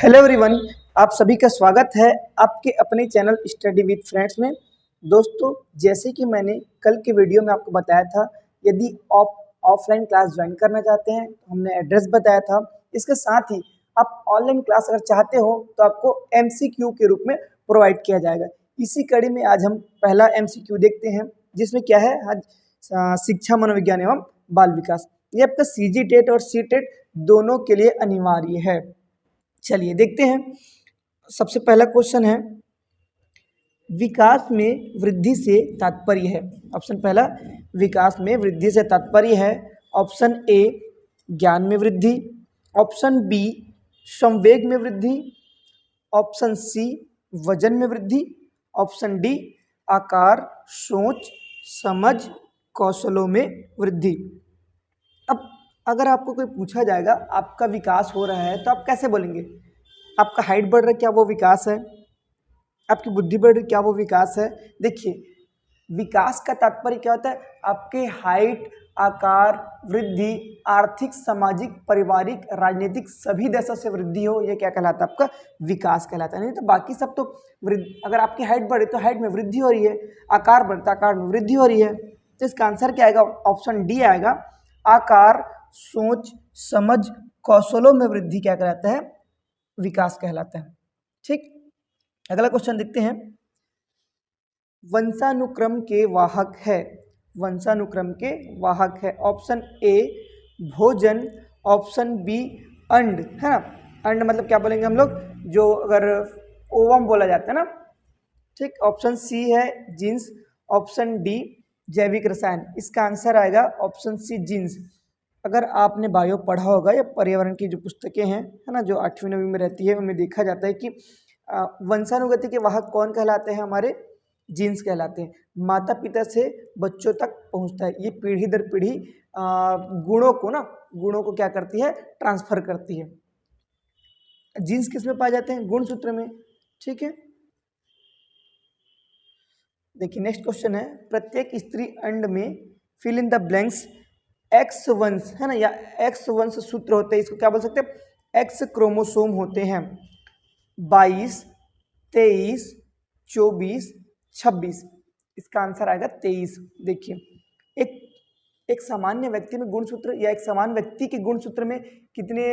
Hello everyone, आप सभी का स्वागत है आपके अपने चैनल स्टडी विद फ्रेंड्स में। दोस्तों, जैसे कि मैंने कल के वीडियो में आपको बताया था, यदि आप ऑफलाइन क्लास ज्वाइन करना चाहते हैं तो हमने एड्रेस बताया था। इसके साथ ही आप ऑनलाइन क्लास अगर चाहते हो तो आपको एमसीक्यू के रूप में प्रोवाइड किया जाएगा। इसी कड़ी में आज हम पहला एमसीक्यू देखते हैं, जिसमें क्या है, आज शिक्षा मनोविज्ञान एवं बाल विकास। ये आपका सीजी टेट और सी टेट दोनों के लिए अनिवार्य है। चलिए देखते हैं। सबसे पहला क्वेश्चन है, विकास में वृद्धि से तात्पर्य है। ऑप्शन पहला, विकास में वृद्धि से तात्पर्य है। ऑप्शन ए, ज्ञान में वृद्धि। ऑप्शन बी, संवेग में वृद्धि। ऑप्शन सी, वजन में वृद्धि। ऑप्शन डी, आकार, सोच, समझ, कौशलों में वृद्धि। अब अगर आपको कोई पूछा जाएगा आपका विकास हो रहा है तो आप कैसे बोलेंगे? आपका हाइट बढ़ रहा है, क्या वो विकास है? आपकी बुद्धि बढ़ रही, क्या वो विकास है? देखिए, विकास का तात्पर्य क्या होता है? आपके हाइट, आकार, वृद्धि, आर्थिक, सामाजिक, पारिवारिक, राजनीतिक सभी दशा से वृद्धि हो, ये क्या कहलाता है? आपका विकास कहलाता है। नहीं तो बाकी सब तो वृद्धि। अगर आपकी हाइट बढ़े तो हाइट में वृद्धि हो रही है, आकार बढ़ता है, आकार में वृद्धि हो रही है। तो इसका आंसर क्या आएगा? ऑप्शन डी आएगा। आकार, सोच, समझ, कौशलों में वृद्धि क्या कहलाता है? विकास कहलाता है। ठीक, अगला क्वेश्चन देखते हैं। वंशानुक्रम के वाहक है। वंशानुक्रम के वाहक है। ऑप्शन ए, भोजन। ऑप्शन बी, अंड, है ना। अंड मतलब क्या बोलेंगे हम लोग? जो अगर ओवम बोला जाता है ना। ठीक, ऑप्शन सी है जीन्स। ऑप्शन डी, जैविक रसायन। इसका आंसर आएगा ऑप्शन सी, जीन्स। अगर आपने बायो पढ़ा होगा या पर्यावरण की जो पुस्तकें हैं, है ना, जो 8वीं 9वीं में रहती है, उनमें देखा जाता है कि वंशानुगति के वाहक कौन कहलाते हैं? हमारे जीन्स कहलाते हैं। माता पिता से बच्चों तक पहुंचता है। ये पीढ़ी दर पीढ़ी गुणों को क्या करती है? ट्रांसफर करती है। जीन्स किस में पाए जाते हैं? गुणसूत्र में। ठीक है, देखिए नेक्स्ट क्वेश्चन है, प्रत्येक स्त्री अंड में फिल इन द ब्लैंक्स एक्स वंश, है ना, या एक्स वंश सूत्र होते हैं। इसको क्या बोल सकते हैं? एक्स क्रोमोसोम होते हैं। 22, 23, 24, 26। इसका आंसर आएगा 23। देखिए, एक सामान्य व्यक्ति में गुणसूत्र या एक समान व्यक्ति के गुणसूत्र में कितने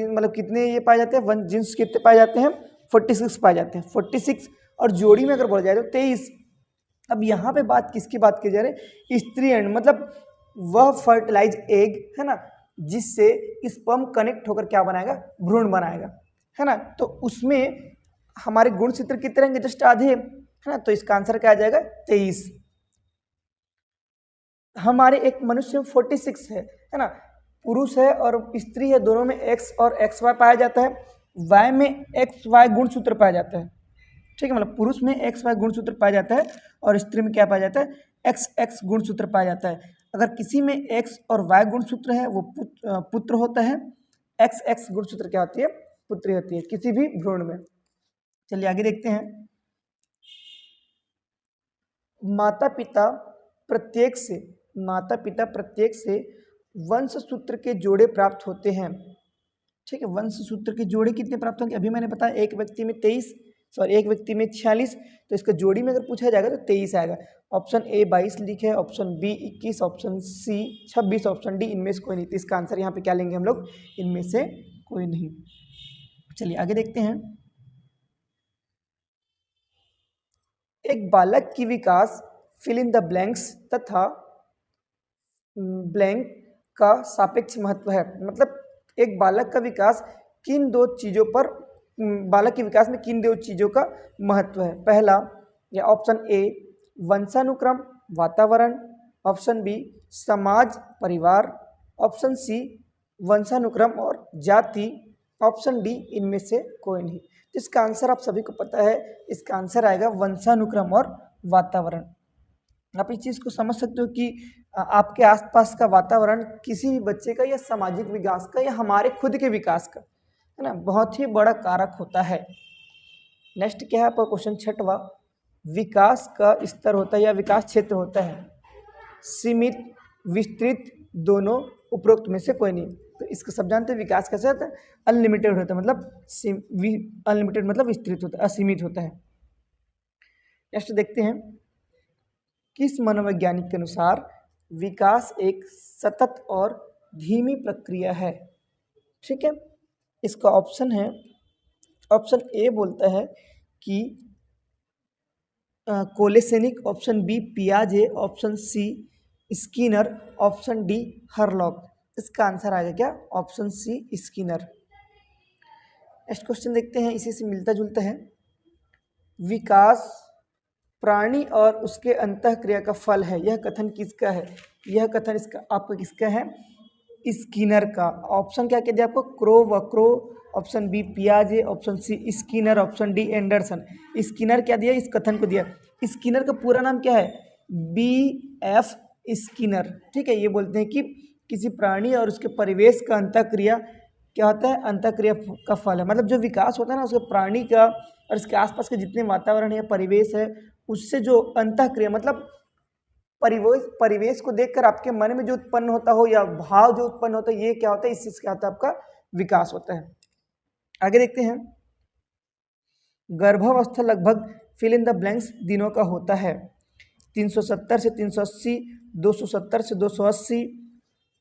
मतलब कितने ये पाए जाते हैं? वन जीन्स कितने पाए जाते हैं? 46 पाए जाते हैं। 46, और जोड़ी में अगर बोला जाए तो 23। अब यहाँ पे बात किसकी बात की जा रही है? स्त्री अंड, मतलब वह फर्टिलाइज एग, है ना, जिससे स्पर्म कनेक्ट होकर क्या बनाएगा? भ्रूण बनाएगा, है ना। तो उसमें हमारे गुणसूत्र कितने रहेंगे? जस्ट आधे, है ना। तो इसका आंसर क्या आ जाएगा? 23। हमारे एक मनुष्य में 46 है ना। पुरुष है और स्त्री है, दोनों में एक्स और एक्स वाई पाया जाता है। वाई में एक्स वाई गुणसूत्र पाया जाता है। ठीक है, मतलब पुरुष में एक्स वाई गुणसूत्र पाया जाता है और स्त्री में क्या पाया जाता है? एक्स एक्स गुणसूत्र पाया जाता है। अगर किसी में एक्स और वाई गुणसूत्र है वो पुत्र होता है। एक्स एक्स गुणसूत्र क्या होती है? पुत्री होती है किसी भी भ्रूण में। चलिए आगे देखते हैं। माता पिता प्रत्येक से वंश सूत्र के जोड़े प्राप्त होते हैं। ठीक है, वंश सूत्र के जोड़े कितने प्राप्त होंगे? अभी मैंने बताया, एक व्यक्ति में 23, सॉरी एक व्यक्ति में 46, तो इसका जोड़ी में अगर पूछा जाएगा तो 23 आएगा। ऑप्शन ए 22 लिखे, option B 21, option C 26, option D इनमें से कोई नहीं। तो इसका आंसर यहाँ पे क्या लेंगे हम लोग? इनमें से कोई नहीं। चलिए आगे देखते हैं। एक बालक की विकास फिल इन द ब्लैंक्स तथा ब्लैंक का सापेक्ष महत्व है। मतलब एक बालक का विकास किन दो चीज़ों पर, बालक के विकास में किन दो चीज़ों का महत्व है? पहला, या ऑप्शन ए, वंशानुक्रम, वातावरण। ऑप्शन बी, समाज, परिवार। ऑप्शन सी, वंशानुक्रम और जाति। ऑप्शन डी इनमें से कोई नहीं। तो इसका आंसर आप सभी को पता है, इसका आंसर आएगा वंशानुक्रम और वातावरण। आप इस चीज़ को समझ सकते हो कि आपके आसपास का वातावरण किसी भी बच्चे का या सामाजिक विकास का या हमारे खुद के विकास का, है ना, बहुत ही बड़ा कारक होता है। नेक्स्ट क्या है आपका क्वेश्चन 6वां, विकास का स्तर होता है या विकास क्षेत्र होता है सीमित, विस्तृत, दोनों, उपरोक्त में से कोई नहीं। तो इसका सब जानते हैं विकास कैसे होता है, अनलिमिटेड होता है, मतलब अनलिमिटेड मतलब विस्तृत होता है, असीमित होता है। नेक्स्ट देखते हैं, किस मनोवैज्ञानिक के अनुसार विकास एक सतत और धीमी प्रक्रिया है। ठीक है, इसका ऑप्शन है, ऑप्शन ए बोलता है कि कोलेसेनिक, ऑप्शन बी पियाजे, option C Skinner, option D Harlock. इसका आंसर आएगा क्या, option C Skinner. Next question देखते हैं, इसी से मिलता जुलता है, विकास प्राणी और उसके अंतःक्रिया का फल है, यह कथन किसका है। यह कथन इसका आपका किसका है, स्किनर का। ऑप्शन क्या कह दिया आपको, क्रो व क्रो, ऑप्शन बी पियाजे, option C Skinner, option D Anderson. Skinner क्या दिया, इस कथन को दिया। स्किनर का पूरा नाम क्या है, बी एफ स्किनर। ठीक है, ये बोलते हैं कि किसी प्राणी और उसके परिवेश का अंतःक्रिया क्या होता है, अंतःक्रिया का फल है। मतलब जो विकास होता है ना, उसके प्राणी का और इसके आसपास के जितने वातावरण है, परिवेश है, उससे जो अंतःक्रिया मतलब परिवेश को देखकर आपके मन में जो उत्पन्न होता हो या भाव जो उत्पन्न होता है, ये क्या होता है, इस चीज क्या होता है, आपका विकास होता है। आगे देखते हैं, गर्भावस्था लगभग फिल इन द ब्लैंक्स दिनों का होता है। 370 से 380, 270 से 280,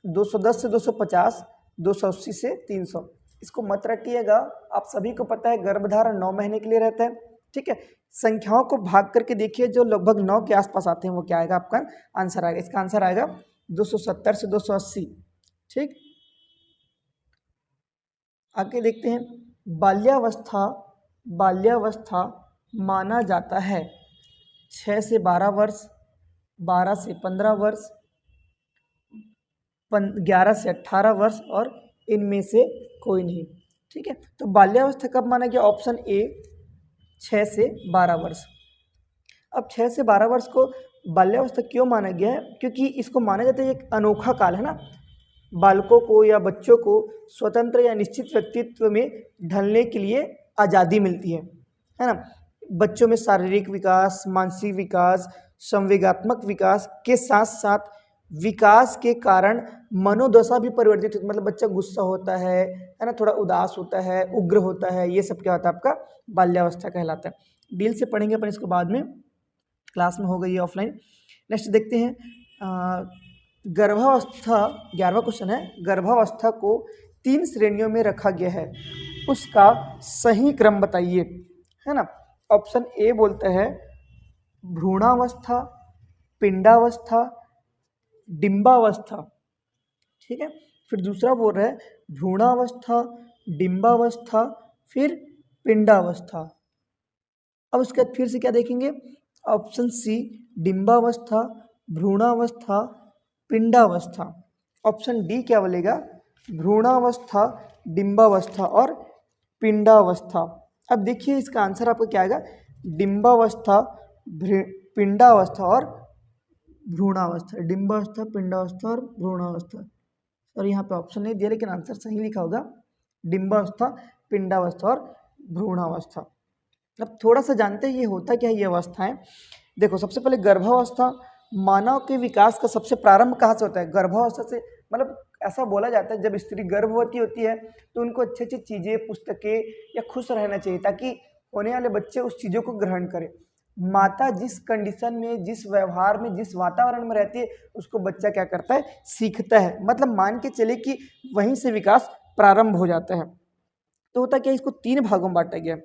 210 से 250, 280 से 300। इसको मत रटिएगा, आप सभी को पता है गर्भधारण 9 महीने के लिए रहता है। ठीक है, संख्याओं को भाग करके देखिए, जो लगभग 9 के आसपास आते हैं, वो क्या आएगा, आपका आंसर आएगा। इसका आंसर आएगा 270 से 280। ठीक, आगे देखते हैं, बाल्यावस्था माना जाता है 6 से 12 वर्ष, 12 से 15 वर्ष, 11 से 18 वर्ष और इनमें से कोई नहीं। ठीक है, तो बाल्यावस्था कब माना गया, ऑप्शन ए 6 से 12 वर्ष। अब 6 से 12 वर्ष को बाल्यावस्था क्यों माना गया है, क्योंकि इसको माना जाता है एक अनोखा काल है ना, बालकों को या बच्चों को स्वतंत्र या निश्चित व्यक्तित्व में ढलने के लिए आज़ादी मिलती है ना। बच्चों में शारीरिक विकास, मानसिक विकास, संवेगात्मक विकास के साथ साथ विकास के कारण मनोदशा भी परिवर्तित होती है। मतलब बच्चा गुस्सा होता है ना, थोड़ा उदास होता है, उग्र होता है, ये सब क्या होता है, आपका बाल्यावस्था कहलाता है। डील से पढ़ेंगे अपन इसको बाद में, क्लास में हो गई है ऑफलाइन। नेक्स्ट देखते हैं, गर्भावस्था, 11वां क्वेश्चन है, गर्भावस्था को 3 श्रेणियों में रखा गया है, उसका सही क्रम बताइए, है ना। ऑप्शन ए बोलता है भ्रूणावस्था, पिंडावस्था, डिंबावस्था। ठीक है, फिर दूसरा बोल रहा है भ्रूणावस्था, डिंबावस्था, फिर पिंडावस्था। अब उसके बाद फिर से क्या देखेंगे, ऑप्शन सी डिंबावस्था, भ्रूणावस्था, पिंडावस्था। ऑप्शन डी क्या बोलेगा, भ्रूणावस्था, डिंबावस्था और पिंडावस्था। अब देखिए इसका आंसर आपका क्या आएगा, डिंबावस्था, पिंडावस्था और भ्रूणावस्था। डिंबावस्था, पिंडावस्था और भ्रूणावस्था। और यहाँ पे ऑप्शन नहीं दिया, लेकिन आंसर सही लिखा होगा, डिंबावस्था, पिंडावस्था और भ्रूणावस्था। अब थोड़ा सा जानते हैं ये होता क्या है, ये अवस्थाएं। देखो, सबसे पहले गर्भावस्था, मानव के विकास का सबसे प्रारंभ कहाँ से होता है, गर्भावस्था से। मतलब ऐसा बोला जाता है जब स्त्री गर्भवती होती है तो उनको अच्छी अच्छी चीज़ें, पुस्तकें या खुश रहना चाहिए, ताकि होने वाले बच्चे उस चीज़ों को ग्रहण करें। माता जिस कंडीशन में, जिस व्यवहार में, जिस वातावरण में रहती है, उसको बच्चा क्या करता है, सीखता है। मतलब मान के चले कि वहीं से विकास प्रारंभ हो जाता है। तो होता क्या है, इसको 3 भागों में बांटा गया।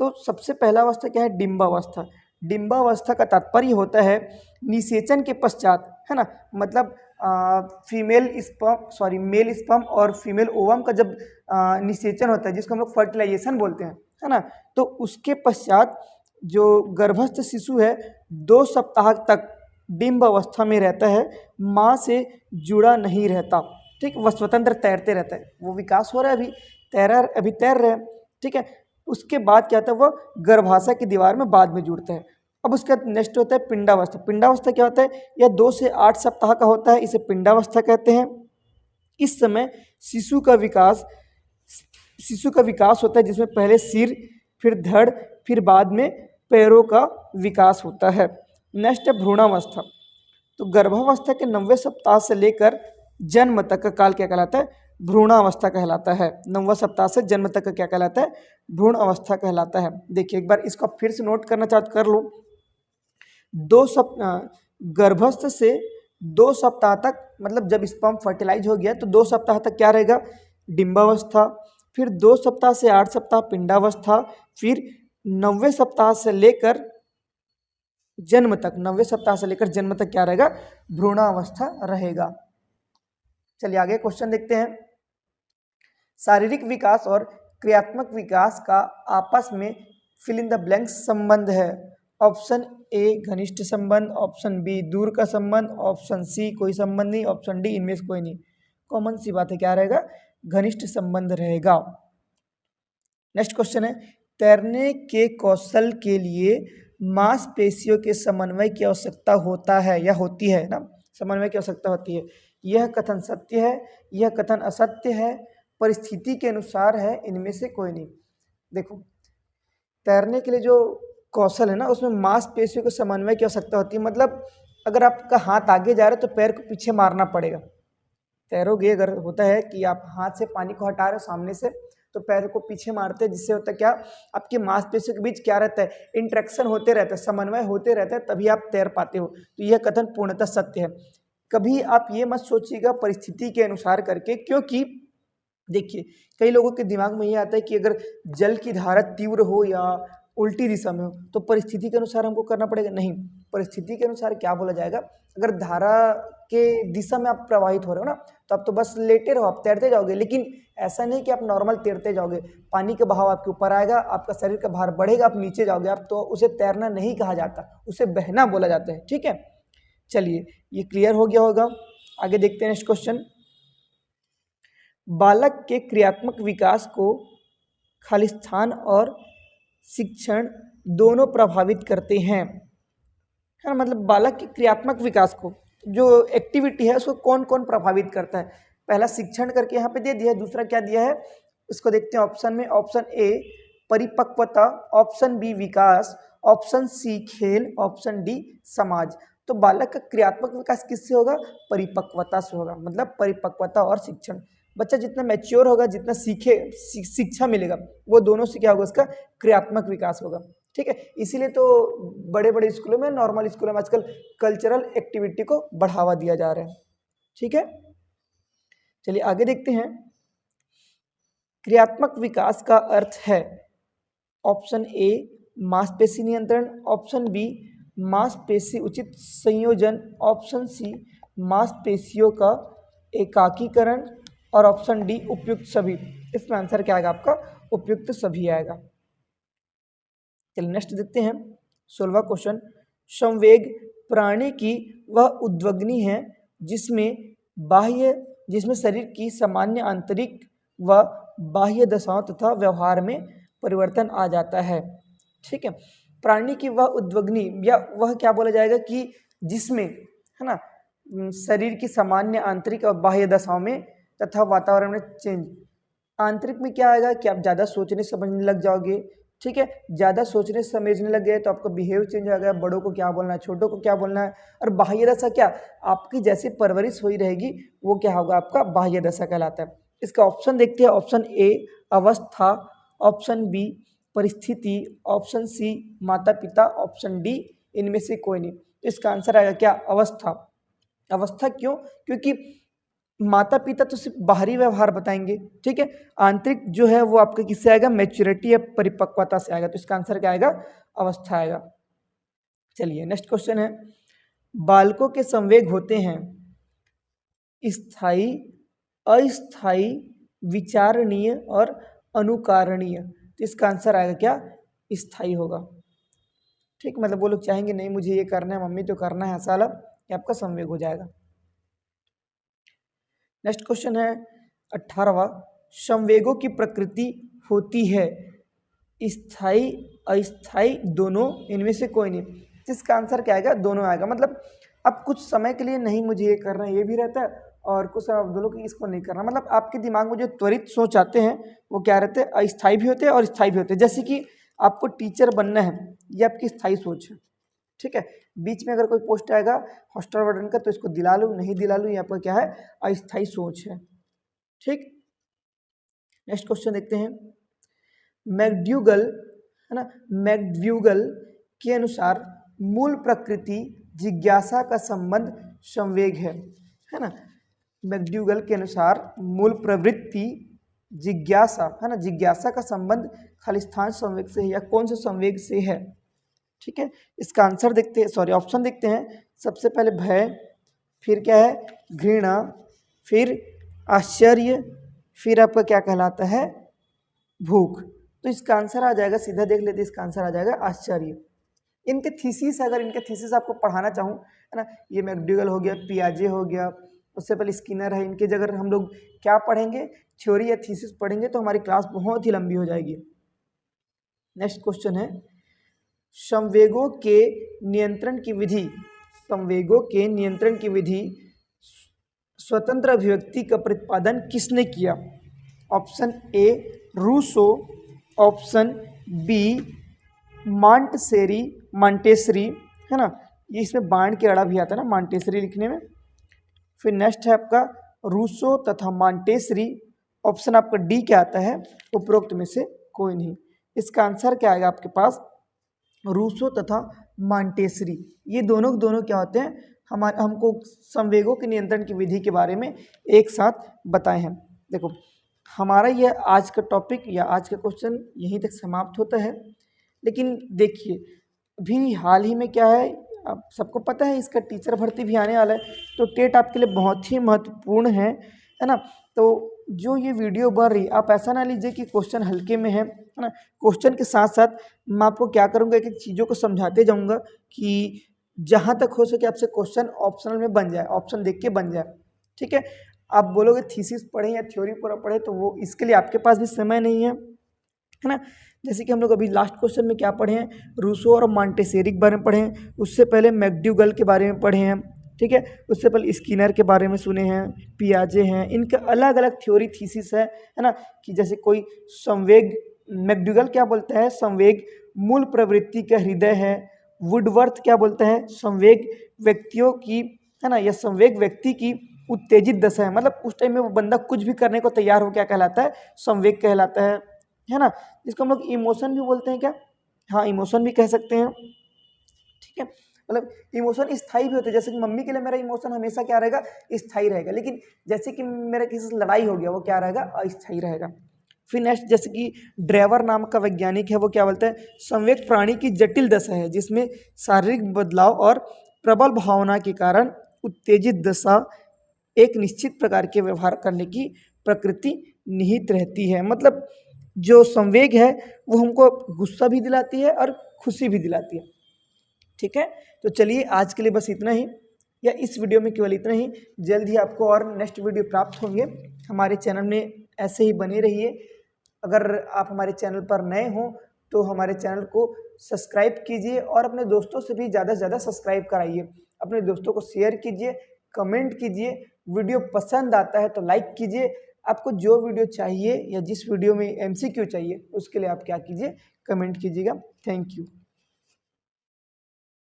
तो सबसे पहला अवस्था क्या है, डिंबावस्था। डिंबावस्था का तात्पर्य होता है निषेचन के पश्चात, है ना। मतलब मेल स्पर्म और फीमेल ओवम का जब निषेचन होता है, जिसको हम लोग फर्टिलाइजेशन बोलते हैं, है ना। तो उसके पश्चात जो गर्भस्थ शिशु है 2 सप्ताह तक डिंब अवस्था में रहता है, माँ से जुड़ा नहीं रहता। ठीक, वह स्वतंत्र तैरते रहता है, वो विकास हो रहा है, अभी तैर रहे हैं। ठीक है, उसके बाद क्या होता है, वह गर्भाशय की दीवार में बाद में जुड़ता है। अब उसका नेक्स्ट होता है पिंडावस्था। पिंडावस्था क्या होता है, यह 2 से 8 सप्ताह का होता है, इसे पिंडावस्था कहते हैं। इस समय शिशु का विकास होता है, जिसमें पहले सिर, फिर धड़, फिर बाद में पैरों का विकास होता है। नेक्स्ट है भ्रूणावस्था। तो गर्भावस्था के 90 सप्ताह से लेकर जन्म तक का काल क्या कहलाता है, भ्रूणावस्था कहलाता है। 9वां सप्ताह से जन्म तक का क्या कहलाता है? भ्रूण अवस्था कहलाता है। देखिए एक बार इसको फिर से नोट करना चाहो तो कर लो। गर्भस्थ से 2 सप्ताह तक, मतलब जब स्पर्म फर्टिलाइज हो गया तो 2 सप्ताह तक क्या रहेगा? डिंबावस्था। फिर 2 सप्ताह से 8 सप्ताह पिंडावस्था। फिर 90 सप्ताह से लेकर जन्म तक, 90 सप्ताह से लेकर जन्म तक क्या रहेगा? भ्रूणावस्था रहेगा। चलिए आगे क्वेश्चन देखते हैं। शारीरिक विकास और क्रियात्मक विकास का आपस में फिल इन द ब्लैंक्स संबंध है। ऑप्शन ए घनिष्ठ संबंध, ऑप्शन बी दूर का संबंध, ऑप्शन सी कोई संबंध नहीं, ऑप्शन डी इनमें से कोई नहीं। कॉमन सी बात है, क्या रहेगा? घनिष्ठ संबंध रहेगा। नेक्स्ट क्वेश्चन है, तैरने के कौशल के लिए मांसपेशियों के समन्वय की आवश्यकता होता है या होती है ना? समन्वय की आवश्यकता होती है। यह कथन सत्य है, यह कथन असत्य है, परिस्थिति के अनुसार है, इनमें से कोई नहीं। देखो तैरने के लिए जो कौशल है ना, उसमें मांसपेशियों के समन्वय की आवश्यकता होती है। मतलब अगर आपका हाथ आगे जा रहा है तो पैर को पीछे मारना पड़ेगा। तैरोगे अगर होता है कि आप हाथ से पानी को हटा रहे हो सामने से, तो पैर को पीछे मारते हैं, जिससे होता है क्या? आपकी मांसपेशियों के बीच क्या रहता है? इंटरेक्शन होते रहता है, समन्वय होते रहता है, तभी आप तैर पाते हो। तो यह कथन पूर्णतः सत्य है। कभी आप ये मत सोचिएगा परिस्थिति के अनुसार करके, क्योंकि देखिए कई लोगों के दिमाग में ये आता है कि अगर जल की धारा तीव्र हो या उल्टी दिशा में हो तो परिस्थिति के अनुसार हमको करना पड़ेगा। नहीं, परिस्थिति के अनुसार क्या बोला जाएगा? अगर धारा के दिशा में आप प्रवाहित हो रहे हो ना, तो आप तो बस लेटे रहो, आप तैरते जाओगे। लेकिन ऐसा नहीं कि आप नॉर्मल तैरते जाओगे, पानी का बहाव आपके ऊपर आएगा, आपका शरीर का भार बढ़ेगा, आप नीचे जाओगे, आप तो उसे तैरना नहीं कहा जाता, उसे बहना बोला जाता है। ठीक है, चलिए ये क्लियर हो गया होगा। आगे देखते हैं नेक्स्ट क्वेश्चन। बालक के क्रियात्मक विकास को खालिस्तान और शिक्षण दोनों प्रभावित करते हैं, है ना? मतलब बालक के क्रियात्मक विकास को, जो एक्टिविटी है उसको कौन कौन प्रभावित करता है? पहला शिक्षण करके यहाँ पे दे दिया है, दूसरा क्या दिया है इसको देखते हैं ऑप्शन में। ऑप्शन ए परिपक्वता, ऑप्शन बी विकास, ऑप्शन सी खेल, ऑप्शन डी समाज। तो बालक का क्रियात्मक विकास किससे होगा? परिपक्वता से होगा। मतलब परिपक्वता और शिक्षण, बच्चा जितना मैच्योर होगा, जितना शिक्षा मिलेगा, वो दोनों से क्या होगा? उसका क्रियात्मक विकास होगा। ठीक है, इसीलिए तो बड़े बड़े स्कूलों में, नॉर्मल स्कूलों में आजकल कल्चरल एक्टिविटी को बढ़ावा दिया जा रहा है। ठीक है, चलिए आगे देखते हैं। क्रियात्मक विकास का अर्थ है ऑप्शन ए मांसपेशी नियंत्रण, ऑप्शन बी मांसपेशी उचित संयोजन, ऑप्शन सी मांसपेशियों का एकाकीकरण, और ऑप्शन डी उपयुक्त सभी। इसमें आंसर क्या आएगा आपका? उपयुक्त सभी आएगा। चलिए नेक्स्ट देखते हैं 16वां क्वेश्चन। संवेग प्राणी की वह उद्वग्नि है जिसमें शरीर की सामान्य आंतरिक व बाह्य दशाओं तथा व्यवहार में परिवर्तन आ जाता है। ठीक है, प्राणी की वह उद्वग्नि, या वह क्या बोला जाएगा कि जिसमें, है ना, शरीर की सामान्य आंतरिक और बाह्य दशाओं में तथा वातावरण में चेंज। आंतरिक में क्या आएगा कि आप ज़्यादा सोचने समझने लग जाओगे। ठीक है, ज़्यादा सोचने समझने लग गए तो आपका बिहेव चेंज हो जाएगा, बड़ों को क्या बोलना है, छोटों को क्या बोलना है। और बाह्य दशा क्या? आपकी जैसी परवरिश हुई रहेगी वो क्या होगा? आपका बाह्य दशा कहलाता है। इसका ऑप्शन देखते हैं। ऑप्शन ए अवस्था, ऑप्शन बी परिस्थिति, ऑप्शन सी माता पिता, ऑप्शन डी इनमें से कोई नहीं। तो इसका आंसर आएगा क्या? अवस्था। अवस्था क्यों? क्योंकि माता पिता तो सिर्फ बाहरी व्यवहार बताएंगे, ठीक है, आंतरिक जो है वो आपका किससे आएगा? मैच्योरिटी या परिपक्वता से आएगा। तो इसका आंसर क्या आएगा? अवस्था आएगा। चलिए नेक्स्ट क्वेश्चन है, बालकों के संवेग होते हैं स्थायी, अस्थायी, विचारणीय और अनुकारणीय। तो इसका आंसर आएगा क्या? स्थायी होगा। ठीक, मतलब वो लोग चाहेंगे नहीं मुझे ये करना है मम्मी तो करना है, साला ये आपका संवेग हो जाएगा। नेक्स्ट क्वेश्चन है 18वां। संवेगों की प्रकृति होती है स्थायी, अस्थायी, दोनों, इनमें से कोई नहीं। इसका आंसर क्या आएगा? दोनों आएगा। मतलब अब कुछ समय के लिए नहीं मुझे ये करना है, ये भी रहता है, और कुछ समय बोलो कि इसको नहीं करना। मतलब आपके दिमाग में जो त्वरित सोच आते हैं वो क्या रहते हैं? अस्थायी भी होते हैं और स्थायी भी होते हैं। जैसे कि आपको टीचर बनना है, ये आपकी स्थायी सोच है। ठीक है, बीच में अगर कोई पोस्ट आएगा हॉस्टल वार्डन का तो इसको दिला लूँ नहीं दिला लूँ, ये आपका क्या है? अस्थायी सोच है। ठीक, नेक्स्ट क्वेश्चन देखते हैं। मैक्ड्यूगल है ना, मैक्ड्यूगल के अनुसार मूल प्रकृति जिज्ञासा का संबंध संवेग है ना। मैक्ड्यूगल के अनुसार मूल प्रवृत्ति जिज्ञासा है ना, जिज्ञासा का संबंध खालिस्तान संवेग से है या कौन से संवेग से है। ठीक है, इसका आंसर देखते हैं, सॉरी ऑप्शन देखते हैं। सबसे पहले भय, फिर क्या है घृणा, फिर आश्चर्य, फिर आपका क्या कहलाता है भूख। तो इसका आंसर आ जाएगा, सीधा देख लेते हैं, इसका आंसर आ जाएगा आश्चर्य। इनके थीसिस, अगर इनके थीसिस आपको पढ़ाना चाहूँ है ना, ये मैक्ड्यूगल हो गया, पियाजे हो गया, उससे पहले स्किनर है, इनके जगह हम लोग क्या पढ़ेंगे, थ्योरी या थीसिस पढ़ेंगे तो हमारी क्लास बहुत ही लंबी हो जाएगी। नेक्स्ट क्वेश्चन है, संवेगों के नियंत्रण की विधि, संवेगों के नियंत्रण की विधि स्वतंत्र अभिव्यक्ति का प्रतिपादन किसने किया। Option A Rousseau, option B Montessori है ना, ये इसमें बाण के अड़ा भी आता है ना मांटेसरी लिखने में। फिर नेक्स्ट है आपका रूसो तथा मांटेसरी, ऑप्शन आपका डी क्या आता है, उपरोक्त में से कोई नहीं। इसका आंसर क्या आएगा आपके पास, रूसो तथा मांटेसरी। ये दोनों क्या होते हैं, हमको संवेगों के नियंत्रण की विधि के बारे में एक साथ बताए हैं। देखो हमारा यह आज का टॉपिक या आज का क्वेश्चन यहीं तक समाप्त होता है। लेकिन देखिए अभी हाल ही में क्या है, अब सबको पता है इसका टीचर भर्ती भी आने वाला है, तो टेट आपके लिए बहुत ही महत्वपूर्ण है ना। तो जो ये वीडियो बन रही, आप ऐसा ना लीजिए कि क्वेश्चन हल्के में है ना, क्वेश्चन के साथ साथ मैं आपको क्या करूँगा, एक एक चीज़ों को समझाते जाऊँगा कि जहाँ तक हो सके आपसे क्वेश्चन ऑप्शनल में बन जाए, ऑप्शन देख के बन जाए। ठीक है, आप बोलोगे थीसिस पढ़ें या थ्योरी पूरा पढ़े, तो वो इसके लिए आपके पास भी समय नहीं है ना। जैसे कि हम लोग अभी लास्ट क्वेश्चन में क्या पढ़े हैं, रूसो और मांटेसरी के बारे में पढ़े हैं, उससे पहले मैक्ड्यूगल के बारे में पढ़े हैं। ठीक है, उससे पहले स्किनर के बारे में सुने हैं, पियाजे हैं, इनके अलग अलग थ्योरी थीसिस है ना। कि जैसे कोई संवेग, मैक्ड्यूगल क्या बोलता है, संवेग मूल प्रवृत्ति का हृदय है। वुडवर्थ क्या बोलता है, संवेग व्यक्तियों की है ना, यह संवेग व्यक्ति की उत्तेजित दशा है, मतलब उस टाइम में वो बंदा कुछ भी करने को तैयार हो, क्या कहलाता है, संवेग कहलाता है ना। जिसको हम लोग इमोशन भी बोलते हैं क्या, हाँ इमोशन भी कह सकते हैं। ठीक है, मतलब इमोशन स्थायी भी होते हैं, जैसे कि मम्मी के लिए मेरा इमोशन हमेशा क्या रहेगा, स्थायी रहेगा। लेकिन जैसे कि मेरा किसी से लड़ाई हो गया, वो क्या रहेगा, अस्थायी रहेगा। फिर नेक्स्ट, जैसे कि ड्रेवर नाम का वैज्ञानिक है, वो क्या बोलता है, संवेग प्राणी की जटिल दशा है जिसमें शारीरिक बदलाव और प्रबल भावना के कारण उत्तेजित दशा एक निश्चित प्रकार के व्यवहार करने की प्रकृति निहित रहती है। मतलब जो संवेग है वो हमको गुस्सा भी दिलाती है और खुशी भी दिलाती है। ठीक है, तो चलिए आज के लिए बस इतना ही, या इस वीडियो में केवल इतना ही। जल्द ही आपको और नेक्स्ट वीडियो प्राप्त होंगे। हमारे चैनल में ऐसे ही बने रहिए। अगर आप हमारे चैनल पर नए हों तो हमारे चैनल को सब्सक्राइब कीजिए और अपने दोस्तों से भी ज़्यादा से ज़्यादा सब्सक्राइब कराइए। अपने दोस्तों को शेयर कीजिए, कमेंट कीजिए, वीडियो पसंद आता है तो लाइक कीजिए। आपको जो वीडियो चाहिए या जिस वीडियो में MCQ चाहिए उसके लिए आप क्या कीजिए, कमेंट कीजिएगा। Thank you.